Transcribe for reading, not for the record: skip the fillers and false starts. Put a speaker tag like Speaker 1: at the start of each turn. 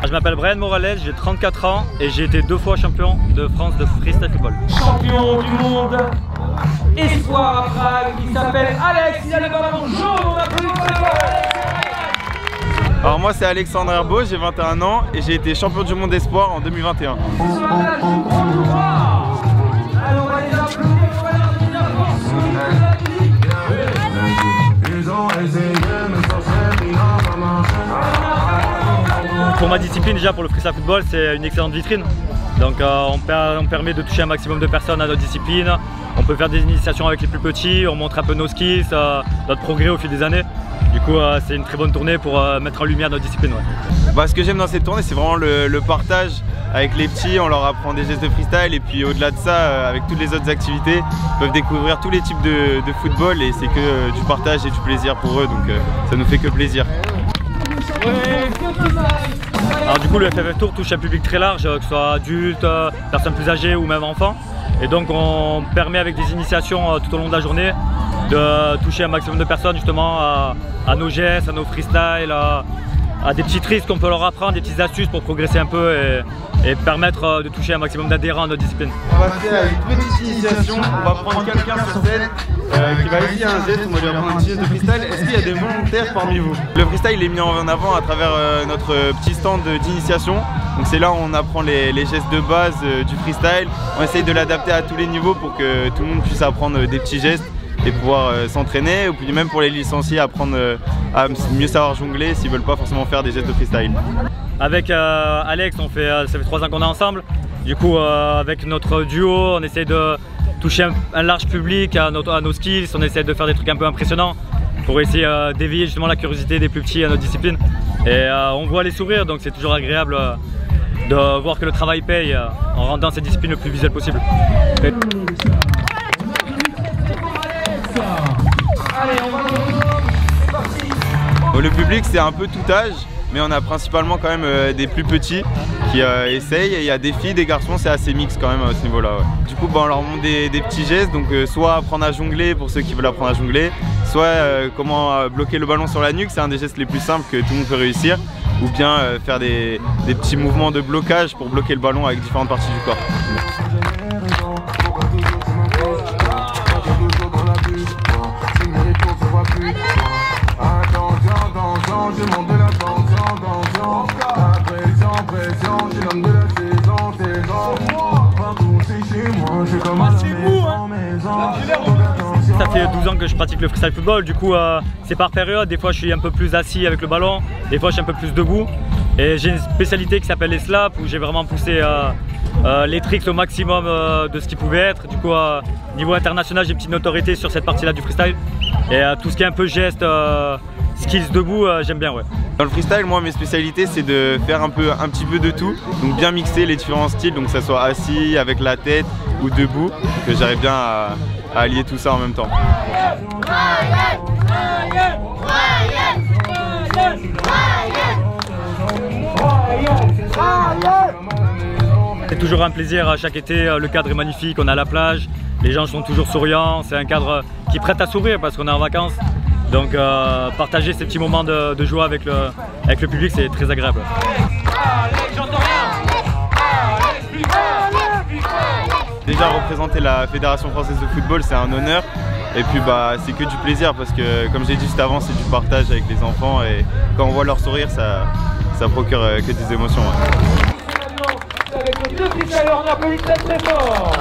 Speaker 1: Je m'appelle Brian Morales, j'ai 34 ans et j'ai été 2 fois champion de France de freestyle football.
Speaker 2: Champion du monde, espoir à Prague, il s'appelle Alex, il a le ballon jaune, on applaudit très fort.
Speaker 3: Alors moi c'est Alexandre Herbeau, j'ai 21 ans et j'ai été champion du monde espoir en 2021.
Speaker 1: Pour ma discipline, déjà pour le freestyle football, c'est une excellente vitrine. Donc on permet de toucher un maximum de personnes à notre discipline. On peut faire des initiations avec les plus petits, on montre un peu nos skills, notre progrès au fil des années. Du coup, c'est une très bonne tournée pour mettre en lumière notre discipline. Ouais.
Speaker 3: Bah, ce que j'aime dans cette tournée, c'est vraiment le partage avec les petits. On leur apprend des gestes de freestyle et puis au-delà de ça, avec toutes les autres activités, ils peuvent découvrir tous les types de football et c'est que du partage et du plaisir pour eux, donc ça nous fait que plaisir.
Speaker 1: Alors du coup, le FFF Tour touche un public très large, que ce soit adultes, personnes plus âgées ou même enfants. Et donc on permet avec des initiations tout au long de la journée de toucher un maximum de personnes justement à nos gestes, à nos freestyles, à des petits tricks qu'on peut leur apprendre, des petites astuces pour progresser un peu et permettre de toucher un maximum d'adhérents à notre discipline.
Speaker 3: On va faire une petite initiation, on va prendre quelqu'un sur scène qui va essayer un geste, on va lui apprendre un petit geste de freestyle. Est-ce qu'il y a des volontaires parmi vous? Le freestyle est mis en avant à travers notre petit stand d'initiation. Donc c'est là où on apprend les gestes de base du freestyle. On essaye de l'adapter à tous les niveaux pour que tout le monde puisse apprendre des petits gestes et pouvoir s'entraîner, ou puis même pour les licenciés apprendre à mieux savoir jongler s'ils veulent pas forcément faire des gestes de freestyle.
Speaker 1: Avec Alex, ça fait 3 ans qu'on est ensemble. Du coup, avec notre duo, on essaie de toucher un large public à nos skills, on essaie de faire des trucs un peu impressionnants pour essayer d'éveiller justement la curiosité des plus petits à notre discipline. Et on voit les sourires, donc c'est toujours agréable de voir que le travail paye en rendant cette discipline le plus visuelle possible.
Speaker 3: Le public c'est un peu tout âge, mais on a principalement quand même des plus petits qui essayent, et il y a des filles, des garçons, c'est assez mixte quand même à ce niveau là. Ouais. Du coup on leur montre des petits gestes, donc soit apprendre à jongler pour ceux qui veulent apprendre à jongler, soit comment bloquer le ballon sur la nuque, c'est un des gestes les plus simples que tout le monde peut réussir, ou bien faire des petits mouvements de blocage pour bloquer le ballon avec différentes parties du corps.
Speaker 1: Ça fait 12 ans que je pratique le freestyle football, du coup c'est par période. Des fois je suis un peu plus assis avec le ballon, des fois je suis un peu plus debout. Et j'ai une spécialité qui s'appelle les slaps, où j'ai vraiment poussé les tricks au maximum de ce qu'ils pouvaient être. Du coup niveau international j'ai une petite notoriété sur cette partie là du freestyle. Et tout ce qui est un peu geste, skills debout, j'aime bien, ouais.
Speaker 3: Dans le freestyle, moi mes spécialités c'est de faire un petit peu de tout, donc bien mixer les différents styles, donc que ça soit assis, avec la tête ou debout, que j'arrive bien à allier tout ça en même temps.
Speaker 1: C'est toujours un plaisir chaque été, le cadre est magnifique, on est à la plage, les gens sont toujours souriants, c'est un cadre qui prête à sourire parce qu'on est en vacances. Donc partager ces petits moments de joie avec le public, c'est très agréable.
Speaker 3: Déjà représenter la Fédération française de football, c'est un honneur. Et puis c'est que du plaisir parce que comme j'ai dit juste avant, c'est du partage avec les enfants et quand on voit leur sourire, ça procure que des émotions.
Speaker 2: Avec le 2 freestylers, on applaudit très fort.